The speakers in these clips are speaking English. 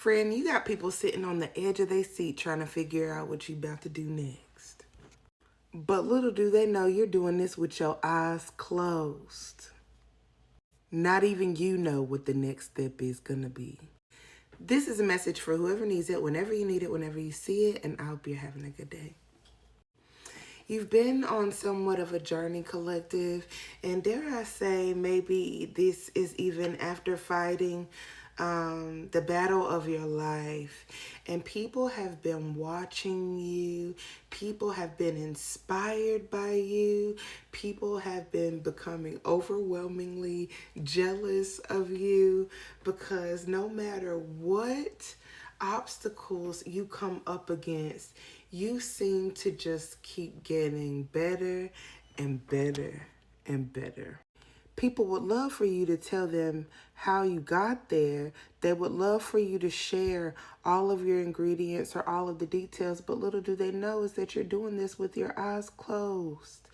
Friend, you got people sitting on the edge of their seat trying to figure out what you about to do next. But little do they know you're doing this with your eyes closed. Not even you know what the next step is going to be. This is a message for whoever needs it, whenever you need it, whenever you see it, and I hope you're having a good day. You've been on somewhat of a journey, collective, and dare I say, maybe this is even after fighting the battle of your life. And people have been watching you. People have been inspired by you. People have been becoming overwhelmingly jealous of you because no matter what obstacles you come up against, you seem to just keep getting better and better and better. People would love for you to tell them how you got there. They would love for you to share all of your ingredients or all of the details, but little do they know is that you're doing this with your eyes closed.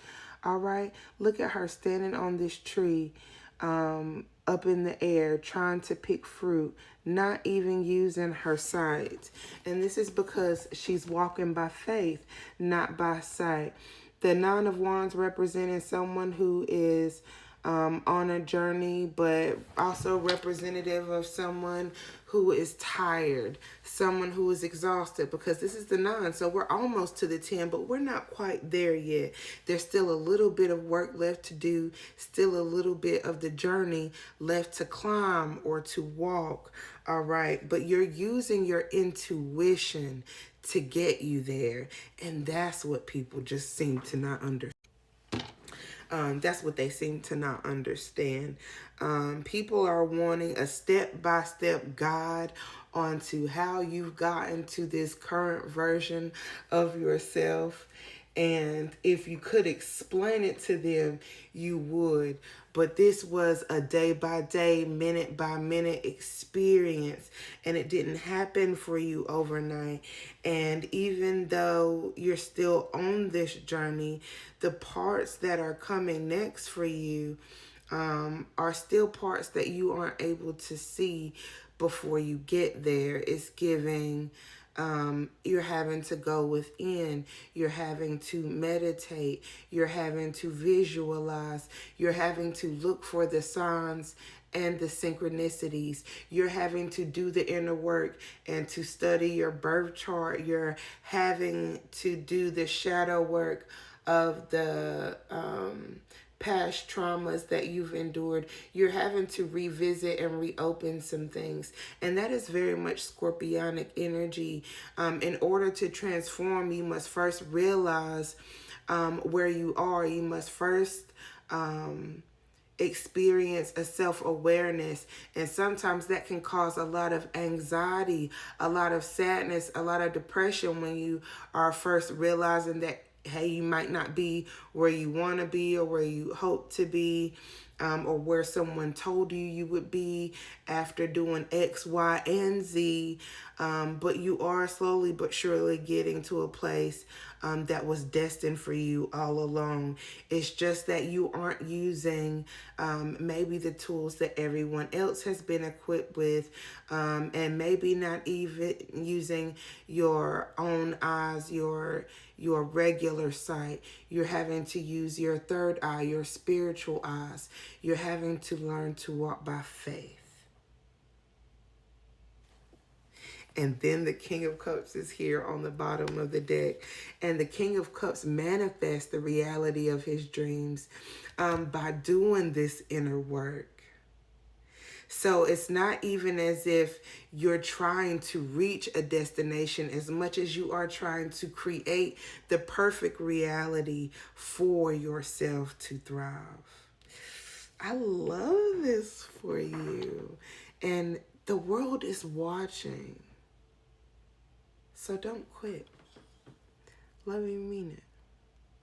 All right? Look at her standing on this tree up in the air trying to pick fruit, not even using her sight. And this is because she's walking by faith, not by sight. The Nine of Wands representing someone who is on a journey, but also representative of someone who is tired, someone who is exhausted, because this is the 9. So we're almost to the 10, but we're not quite there yet. There's still a little bit of work left to do, still a little bit of the journey left to climb or to walk. All right. But you're using your intuition to get you there. And that's what people just seem to not understand. That's what they seem to not understand. People are wanting a step-by-step guide onto how you've gotten to this current version of yourself. And if you could explain it to them, you would. But this was a day-by-day, minute-by-minute experience. And it didn't happen for you overnight. And even though you're still on this journey, the parts that are coming next for you are still parts that you aren't able to see before you get there. It's giving... you're having to go within, you're having to meditate, you're having to visualize, you're having to look for the signs and the synchronicities. You're having to do the inner work and to study your birth chart. You're having to do the shadow work of the past traumas that you've endured. You're having to revisit and reopen some things. And that is very much Scorpionic energy. In order to transform, you must first realize where you are. You must first experience a self-awareness, and sometimes that can cause a lot of anxiety, a lot of sadness, a lot of depression when you are first realizing that, hey, you might not be where you want to be or where you hope to be, or where someone told you you would be after doing X, Y, and Z. But you are slowly but surely getting to a place that was destined for you all along. It's just that you aren't using maybe the tools that everyone else has been equipped with, and maybe not even using your own eyes, your regular sight. You're having to use your third eye, your spiritual eyes. You're having to learn to walk by faith. And then the King of Cups is here on the bottom of the deck. And the King of Cups manifests the reality of his dreams by doing this inner work. So it's not even as if you're trying to reach a destination as much as you are trying to create the perfect reality for yourself to thrive. I love this for you. And the world is watching. So don't quit. Love you, mean it.